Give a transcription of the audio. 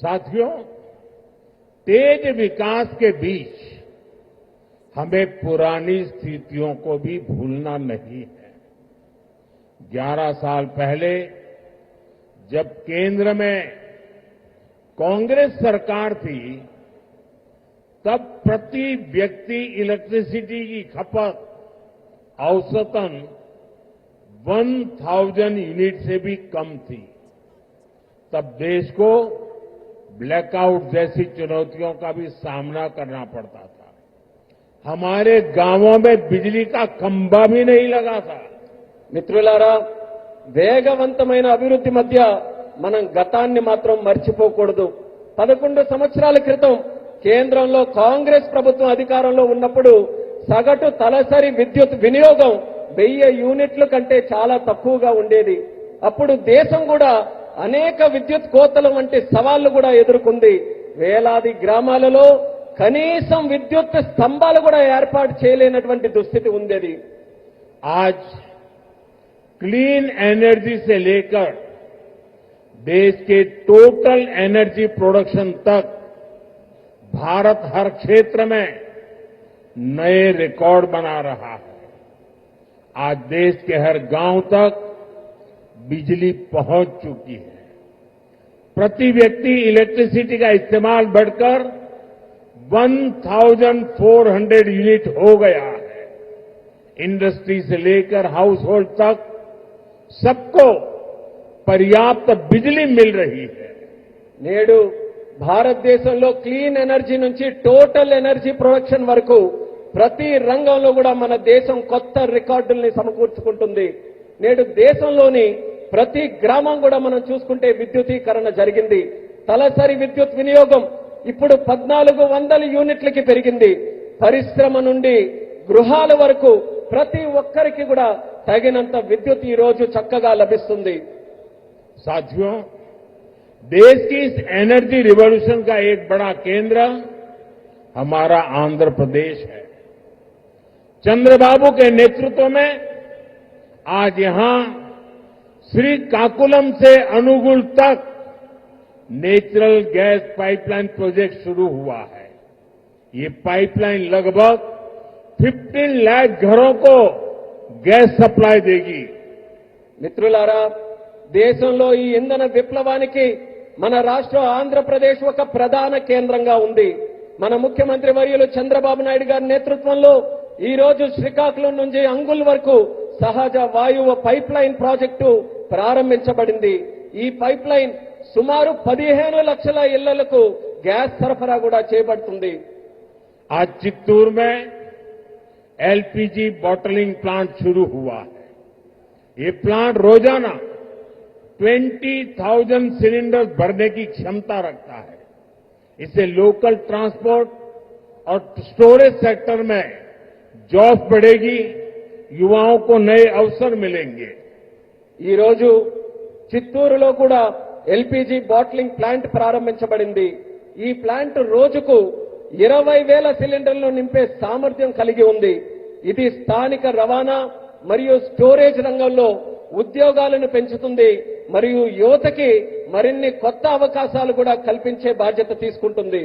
साथियों, तेज विकास के बीच हमें पुरानी स्थितियों को भी भूलना नहीं है। 11 साल पहले जब केंद्र में कांग्रेस सरकार थी, तब प्रति व्यक्ति इलेक्ट्रिसिटी की खपत औसतन 1000 यूनिट से भी कम थी। तब देश को ब्लैकआउट जैसी चुनौतियों का भी सामना करना पड़ता था। हमारे गांवों में बिजली का खंभा भी नहीं लगा था। మిత్రులారా, వేగవంతమైన అభివృద్ధి మధ్య మనం గతాన్ని మాత్రం మర్చిపోకూడదు. 11 సంవత్సరాల క్రితం కేంద్రంలో కాంగ్రెస్ ప్రభుత్వం అధికారంలో ఉన్నప్పుడు సగటు తలసరి విద్యుత్ వినియోగం 1000 యూనిట్ల కంటే చాలా తక్కువగా ఉండేది. అప్పుడు దేశం కూడా అనేక విద్యుత్ కోతల వంటి సవాళ్లు కూడా ఎదుర్కొంది. వేలాది గ్రామాలలో కనీసం విద్యుత్ స్తంభాలు కూడా ఏర్పాటు చేయలేనటువంటి దుస్థితి ఉండేది. आज क्लीन एनर्जी से लेकर देश के टोटल एनर्जी प्रोडक्शन तक भारत हर क्षेत्र में नए रिकॉर्ड बना रहा है। आज देश के हर गांव तक बिजली पहुंच चुकी है। प्रति व्यक्ति इलेक्ट्रिसिटी का इस्तेमाल बढ़कर 1400 यूनिट हो गया है। इंडस्ट्री से लेकर हाउस होल्ड तक सबको पर्याप्त बिजली मिल रही है। నేడు భారతదేశంలో క్లీన్ ఎనర్జీ నుంచి టోటల్ ఎనర్జీ ప్రొడక్షన్ వరకు ప్రతి రంగంలో కూడా మన దేశం కొత్త రికార్డుల్ని సమకూర్చుకుంటుంది. నేడు దేశంలోని ప్రతి గ్రామం కూడా మనం చూసుకుంటే విద్యుతీకరణ జరిగింది. తలసరి విద్యుత్ వినియోగం ఇప్పుడు 1400 యూనిట్లకి పెరిగింది. పరిశ్రమ నుండి గృహాల వరకు ప్రతి ఒక్కరికి కూడా తగినంత విద్యుత్ ఈ రోజు చక్కగా లభిస్తుంది. साथियों, देश की इस एनर्जी रिवॉल्यूशन का एक बड़ा केंद्र हमारा आंध्र प्रदेश है। चंद्रबाबू के नेतृत्व में आज यहां श्रीकाकुलम से अनुगुल तक नेचुरल गैस पाइपलाइन प्रोजेक्ट शुरू हुआ है। ये पाइपलाइन लगभग 15 लाख घरों को गैस सप्लाई देगी। మిత్రులారా, దేశంలో ఈ ఇంధన విప్లవానికి మన రాష్ట్రం ఆంధ్రప్రదేశ్ ఒక ప్రధాన కేంద్రంగా ఉంది. మన ముఖ్యమంత్రి వర్యులు చంద్రబాబు నాయుడు గారి నేతృత్వంలో ఈ రోజు శ్రీకాకుళం నుంచి అంగుల్ వరకు సహజ వాయువు పైప్ లైన్ ప్రాజెక్టు ప్రారంభించబడింది. ఈ పైప్ లైన్ సుమారు 15 లక్షల ఇళ్లకు గ్యాస్ సరఫరా కూడా చేయబడుతుంది. आज चित्तूर में एलपीजी बॉटलिंग प्लांट शुरू हुआ है। ये प्लांट रोजाना 20,000 सिलेंडर भरने की क्षमता रखता है। इससे लोकल ट्रांसपोर्ट और स्टोरेज सेक्टर में जॉब बढ़ेगी, युवाओं को नए अवसर मिलेंगे। ఈ రోజు చిత్తూరులో కూడా ఎల్పీజీ బాటిలింగ్ ప్లాంట్ ప్రారంభించబడింది. ఈ ప్లాంట్ రోజుకు 20,000 సిలిండర్లు నింపే సామర్థ్యం కలిగి ఉంది. ఇది స్థానిక రవాణా మరియు స్టోరేజ్ రంగంలో ఉద్యోగాలను పెంచుతుంది మరియు యువతకి మరిన్ని కొత్త అవకాశాలు కూడా కల్పించే బాధ్యత తీసుకుంటుంది.